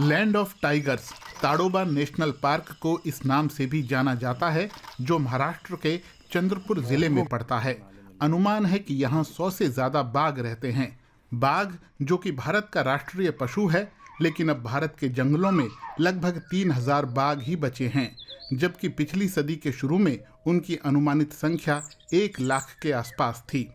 Land of tigers Tadoba national park को इस नाम से भी जाना जाता है, जो महाराष्ट्र के चंद्रपुर जिले में पड़ता है। अनुमान है कि यहाँ 100 से ज्यादा बाघ रहते हैं। बाघ जो कि भारत का राष्ट्रीय पशु है, लेकिन अब भारत के जंगलों में लगभग 3000 बाघ ही बचे हैं, जबकि पिछली सदी के शुरू में उनकी अनुमानित संख्या 1 लाख के आसपास थी।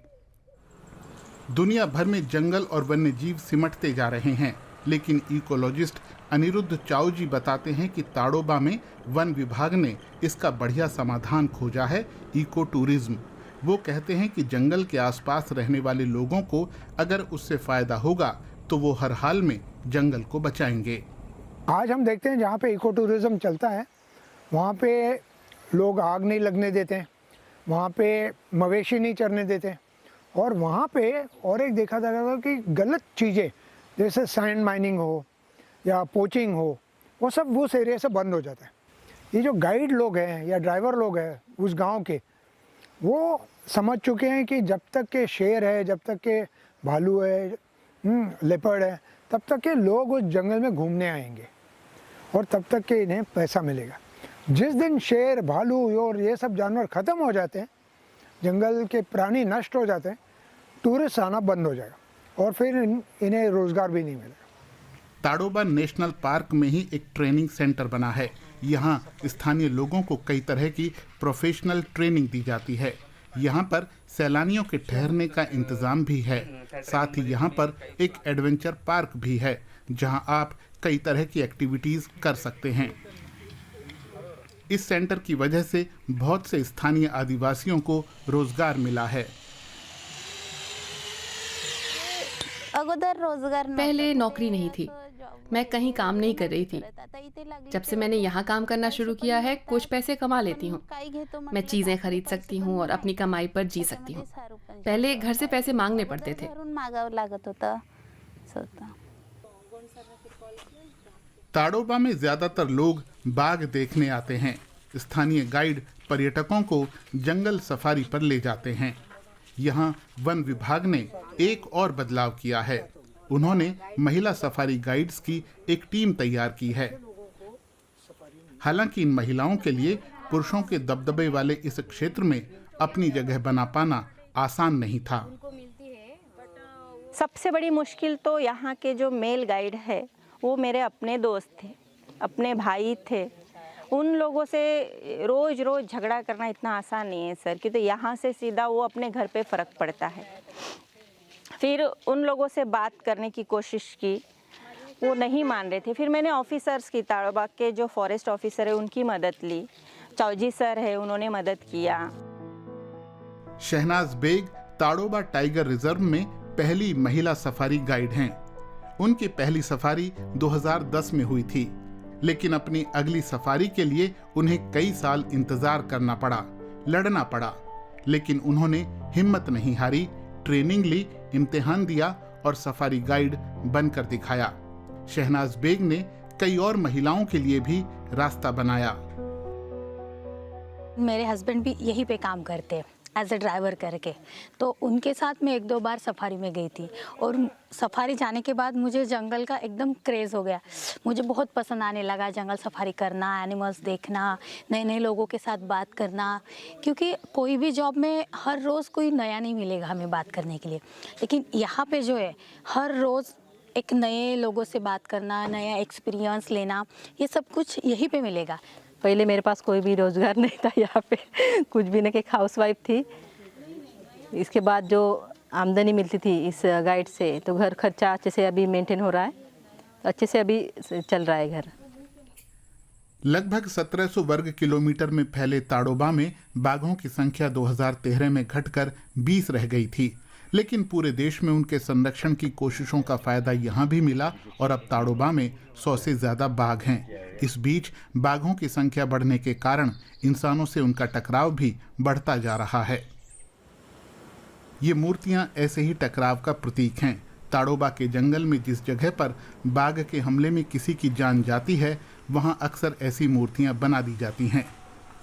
दुनिया भर में जंगल और वन्य जीव सिमटते जा रहे हैं, लेकिन इकोलॉजिस्ट अनिरुद्ध चाऊ जी बताते हैं कि ताड़ोबा में वन विभाग ने इसका बढ़िया समाधान खोजा है, इको टूरिज्म। वो कहते हैं कि जंगल के आसपास रहने वाले लोगों को अगर उससे फायदा होगा तो वो हर हाल में जंगल को बचाएंगे। आज हम देखते हैं जहाँ पे इको टूरिज्म चलता है, वहाँ पे लोग आग नहीं लगने देते हैं, वहाँ पे मवेशी नहीं चरने देते, और वहाँ पे और एक देखा जाएगा कि गलत चीज़ें जैसे सैंड माइनिंग हो या पोचिंग हो, वो सब उस एरिया से बंद हो जाता है। ये जो गाइड लोग हैं या ड्राइवर लोग हैं उस गांव के, वो समझ चुके हैं कि जब तक के शेर है, जब तक के भालू है, लेपर्ड है, तब तक के लोग उस जंगल में घूमने आएंगे और तब तक के इन्हें पैसा मिलेगा। जिस दिन शेर, भालू और ये सब जानवर ख़त्म हो जाते हैं, जंगल के प्राणी नष्ट हो जाते हैं, टूरिस्ट आना बंद हो जाएगा और फिर इन्हें रोज़गार भी नहीं मिलेगा। ताड़ोबा नेशनल पार्क में ही एक ट्रेनिंग सेंटर बना है। यहाँ स्थानीय लोगों को कई तरह की प्रोफेशनल ट्रेनिंग दी जाती है। यहाँ पर सैलानियों के ठहरने का इंतजाम भी है। साथ ही यहाँ पर एक एडवेंचर पार्क भी है, जहाँ आप कई तरह की एक्टिविटीज कर सकते हैं। इस सेंटर की वजह से बहुत से स्थानीय आदिवासियों को रोजगार मिला है। पहले नौकरी नहीं थी, मैं कहीं काम नहीं कर रही थी। जब से मैंने यहाँ काम करना शुरू किया है, कुछ पैसे कमा लेती हूँ। मैं चीजें खरीद सकती हूँ और अपनी कमाई पर जी सकती हूँ। पहले घर से पैसे मांगने पड़ते थे। ताड़ोबा में ज्यादातर लोग बाघ देखने आते हैं। स्थानीय गाइड पर्यटकों को जंगल सफारी पर ले जाते हैं। यहाँ वन विभाग ने एक और बदलाव किया है। उन्होंने महिला सफारी गाइड्स की एक टीम तैयार की है। हालांकि इन महिलाओं के लिए पुरुषों के दबदबे वाले इस क्षेत्र में अपनी जगह बना पाना आसान नहीं था। सबसे बड़ी मुश्किल तो यहाँ के जो मेल गाइड है, वो मेरे अपने दोस्त थे, अपने भाई थे। उन लोगों से रोज रोज झगड़ा करना इतना आसान नहीं है सर, क्योंकि यहाँ से सीधा वो अपने घर पे फ़र्क पड़ता है। फिर उन लोगों से बात करने की कोशिश की, वो नहीं मान रहे थे। फिर मैंने ऑफिसर्स की, ताड़ोबा के जो फॉरेस्ट ऑफिसर है उनकी मदद ली। चौजी सर है, उन्होंने मदद किया। शहनाज बेग ताड़ोबा टाइगर रिजर्व में पहली महिला सफारी गाइड हैं। उनकी पहली सफारी 2010 में हुई थी, लेकिन अपनी अगली सफारी के लिए उन्हें कई साल इंतजार करना पड़ा, लड़ना पड़ा। लेकिन उन्होंने हिम्मत नहीं हारी, ट्रेनिंग ली, इम्तिहान दिया और सफारी गाइड बनकर दिखाया। शहनाज बेग ने कई और महिलाओं के लिए भी रास्ता बनाया। मेरे हस्बैंड भी यहीं पे काम करते हैं एज ए ड्राइवर करके, तो उनके साथ मैं 1-2 बार सफारी में गई थी। और सफारी जाने के बाद मुझे जंगल का एकदम क्रेज़ हो गया। मुझे बहुत पसंद आने लगा जंगल सफारी करना, एनिमल्स देखना, नए नए लोगों के साथ बात करना। क्योंकि कोई भी जॉब में हर रोज़ कोई नया नहीं मिलेगा हमें बात करने के लिए, लेकिन यहाँ पे जो है हर रोज़ एक नए लोगों से बात करना, नया एक्सपीरियंस लेना, ये सब कुछ यहीं पे मिलेगा। पहले मेरे पास कोई भी रोज़गार नहीं था यहाँ पे, कुछ भी नहीं, कि हाउसवाइफ थी। इसके बाद जो आमदनी मिलती थी इस गाइड से, तो घर खर्चा अच्छे से अभी मेंटेन हो रहा है, अच्छे से अभी चल रहा है घर। लगभग 1700 वर्ग किलोमीटर में फैले ताड़ोबा में बाघों की संख्या 2013 में घटकर 20 रह गई थी, लेकिन पूरे देश में उनके संरक्षण की कोशिशों का फायदा यहाँ भी मिला और अब ताड़ोबा में 100 से ज्यादा बाघ हैं। इस बीच बाघों की संख्या बढ़ने के कारण इंसानों से उनका टकराव भी बढ़ता जा रहा है। ये मूर्तियां ऐसे ही टकराव का प्रतीक हैं। ताड़ोबा के जंगल में जिस जगह पर बाघ के हमले में किसी की जान जाती है, वहां अक्सर ऐसी मूर्तियां बना दी जाती हैं।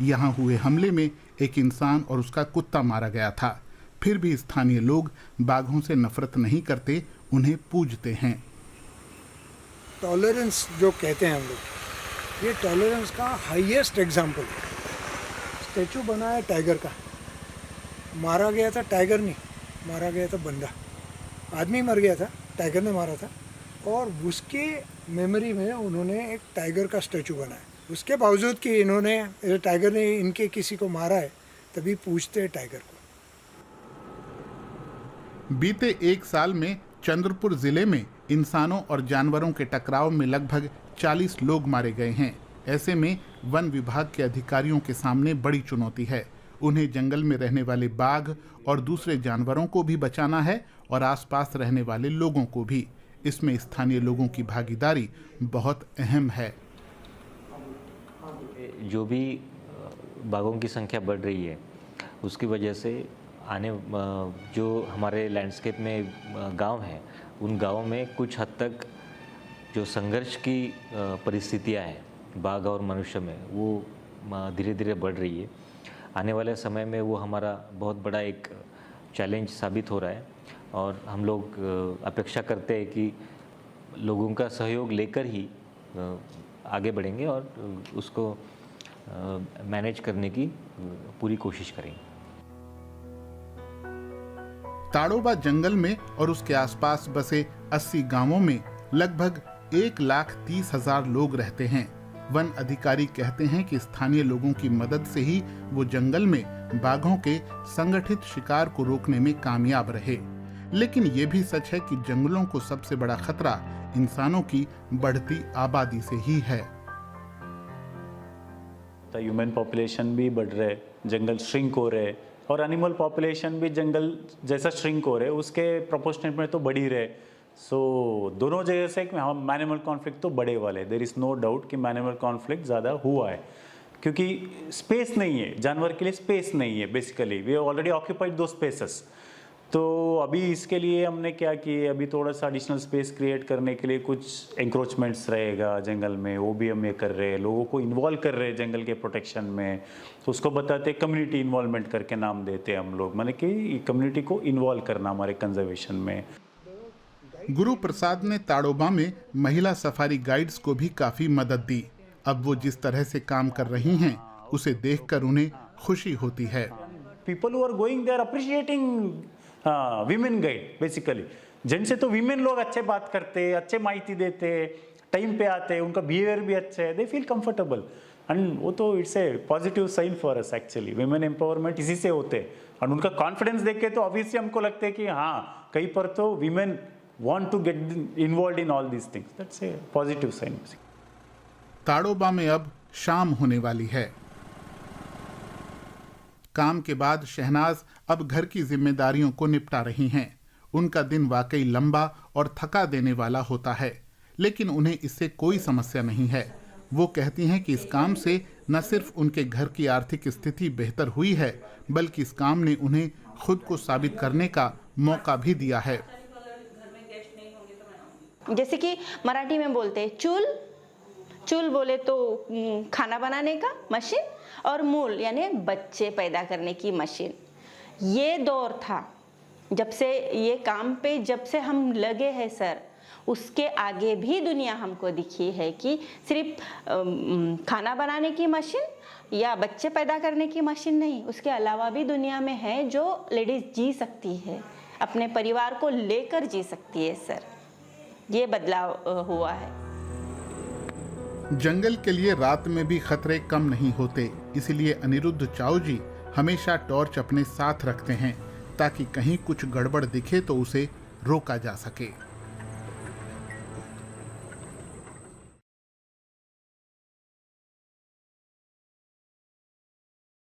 यहाँ हुए हमले में एक इंसान और उसका कुत्ता मारा गया था। फिर भी स्थानीय लोग बाघों से नफरत नहीं करते, उन्हें पूजते हैं। टॉलरेंस जो कहते हैं हम लोग, ये टॉलरेंस का हाईएस्ट एग्जाम्पल है। स्टैचू बना है टाइगर का, मारा गया था टाइगर नहीं, मारा गया था बंदा, आदमी मर गया था, टाइगर ने मारा था, और उसके मेमोरी में उन्होंने एक टाइगर का स्टैचू बनाया। उसके बावजूद कि इन्होंने टाइगर ने इनके किसी को मारा है, तभी पूछते हैं टाइगर को। बीते 1 साल में चंद्रपुर जिले में इंसानों और जानवरों के टकराव में लगभग 40 लोग मारे गए हैं। ऐसे में वन विभाग के अधिकारियों के सामने बड़ी चुनौती है। उन्हें जंगल में रहने वाले बाघ और दूसरे जानवरों को भी बचाना है और आसपास रहने वाले लोगों को भी। इसमें स्थानीय लोगों की भागीदारी बहुत अहम है। जो भी बाघों की संख्या बढ़ रही है, उसकी वजह से जो हमारे लैंडस्केप में गांव हैं, उन गांवों में कुछ हद तक जो संघर्ष की परिस्थितियां हैं बाघ और मनुष्य में, वो धीरे धीरे बढ़ रही है। आने वाले समय में वो हमारा बहुत बड़ा एक चैलेंज साबित हो रहा है और हम लोग अपेक्षा करते हैं कि लोगों का सहयोग लेकर ही आगे बढ़ेंगे और उसको मैनेज करने की पूरी कोशिश करेंगे। ताड़ोबा जंगल में और उसके आसपास बसे 80 गांवों में लगभग 1,30,000 लोग रहते हैं। वन अधिकारी कहते हैं कि स्थानीय लोगों की मदद से ही वो जंगल में बाघों के संगठित शिकार को रोकने में कामयाब रहे। लेकिन ये भी सच है कि जंगलों को सबसे बड़ा खतरा इंसानों की बढ़ती आबादी से ही है। ह्यूमन पॉपुलेशन भी बढ़ रहे, जंगल श्रिंक हो रहे और एनिमल पॉपुलेशन भी जंगल जैसा श्रिंक हो रहे, उसके प्रोपोर्शनेट में तो बढ़ ही रहे। सो दोनों जगह से हम एनिमल कॉन्फ्लिक्ट तो बढ़े वाले। देयर इज़ नो डाउट कि एनिमल कॉन्फ्लिक्ट ज़्यादा हुआ है, क्योंकि स्पेस नहीं है, जानवर के लिए स्पेस नहीं है। बेसिकली वी ऑलरेडी ऑक्यूपाइड दो स्पेसेस। तो अभी इसके लिए हमने क्या किया, अभी थोड़ा सा एडिशनल स्पेस क्रिएट करने के लिए कुछ एंक्रोचमेंट्स रहेगा जंगल में, वो भी हम ये कर रहे हैं। लोगों को इन्वॉल्व कर रहे हैं जंगल के प्रोटेक्शन में, तो उसको बताते कम्युनिटी इन्वॉल्वमेंट करके नाम देते हैं हम लोग, माने कि कम्युनिटी को इन्वॉल्व करना हमारे कंजर्वेशन में। गुरु प्रसाद ने ताड़ोबा में महिला सफारी गाइड्स को भी काफी मदद दी। अब वो जिस तरह से काम कर रही हैं, उसे देखकर उन्हें खुशी होती है। People who are going they are appreciating women guide. Basically gents से तो वीमेन लोग अच्छे बात करते, अच्छे माहिती देते, टाइम पे आते, उनका बिहेवियर भी अच्छा है, दे फील कंफर्टेबल, एंड वो तो it's a positive sign for us actually. Women empowerment इसी से होते हैं, और उनका कॉन्फिडेंस देख के तो ऑब्वियसली हमको लगता है कि हाँ, कहीं पर तो women want to get involved in all these things. That's a positive sign. Tadoba में अब शाम होने वाली है। काम के बाद शहनाज अब घर की जिम्मेदारियों को निपटा रही हैं। उनका दिन वाकई लंबा और थका देने वाला होता है, लेकिन उन्हें इससे कोई समस्या नहीं है। वो कहती हैं कि इस काम से न सिर्फ उनके घर की आर्थिक स्थिति बेहतर हुई है, बल्कि इस काम ने उन्हें खुद को साबित करने का मौका भी दिया है। जैसे कि मराठी में बोलते हैं चूल, चूल बोले तो खाना बनाने का मशीन, और मूल यानी बच्चे पैदा करने की मशीन। ये दौर था जब से ये काम पे जब से हम लगे हैं सर, उसके आगे भी दुनिया हमको दिखी है कि सिर्फ खाना बनाने की मशीन या बच्चे पैदा करने की मशीन नहीं, उसके अलावा भी दुनिया में है जो लेडीज जी सकती है, अपने परिवार को लेकर जी सकती है सर। ये बदलाव हुआ है। जंगल के लिए रात में भी खतरे कम नहीं होते, इसलिए अनिरुद्ध चाऊ जी हमेशा टॉर्च अपने साथ रखते हैं ताकि कहीं कुछ गड़बड़ दिखे तो उसे रोका जा सके।